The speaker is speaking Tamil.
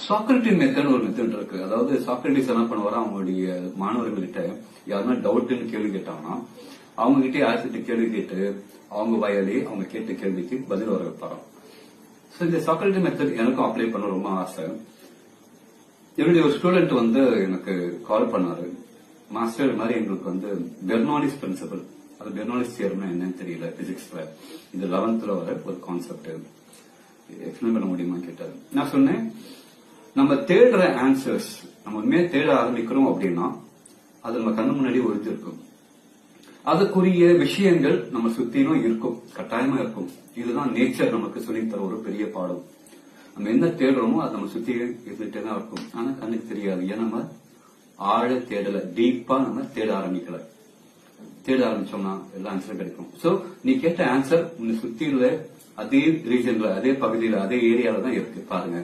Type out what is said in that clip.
சாக்ரட்டிஸ் மெத்தட் ஒரு மெத்தட் இருக்கு. அதாவது சாக்ரட்டிஸ் என்ன பண்ணுவாரா, அவங்களுடைய மாணவர்கள்கிட்ட யாருன்னா டவுட்னு கேள்வி கேட்டாங்கன்னா அவங்க கிட்டே ஆசிட்டு கேள்வி கேட்டு அவங்க வயலே அவங்க கேட்ட கேள்விக்கு பதில் வர வைப்பாராம். இந்த சாக்ரட்டிஸ் மெத்தட் எனக்கும் அப்ளை பண்ண ரொம்ப ஆசை. என்னுடைய ஒரு ஸ்டூடெண்ட் எனக்கு கால் பண்ணாரு, மாஸ்டர் மாதிரி எங்களுக்கு பெர்னாலிஸ் பிரின்சிபல், அது பெர்னாலிஸ் தியரம்னா என்னன்னு தெரியல பிசிக்ஸ்ல, இது 11th வர ஒரு கான்செப்ட், எக்ஸ்பிளைன் பண்ண முடியுமா கேட்டாரு. நான் சொன்னேன், நம்ம தேடுற ஆன்சர்ஸ் நம்ம உண்மையா தேட ஆரம்பிக்கிறோம் அப்படின்னா அது நம்ம கண்ணு முன்னாடி ஒழித்து இருக்கும். அதுக்குரிய விஷயங்கள் நம்ம சுத்திலும் இருக்கும், கட்டாயமா இருக்கும். இதுதான் நேச்சர் நமக்கு சொல்லித்தர ஒரு பெரிய பாடம். நம்ம என்ன தேடுறோமோ அது நம்ம சுத்தி இருந்துட்டே தான் இருக்கும். ஆனா கண்ணுக்கு தெரியாது. ஏன் நம்ம ஆழ தேடல, டீப்பா நம்ம தேட ஆரம்பிக்கல. தேட ஆரம்பிச்சோம்னா எல்லா ஆன்சரும் கிடைக்கும். சோ நீ கேட்ட ஆன்சர் உன்னை சுத்தி உள்ள அதே ரீஜன்ல, அதே பகுதியில, அதே ஏரியால தான் இருக்கு பாருங்க.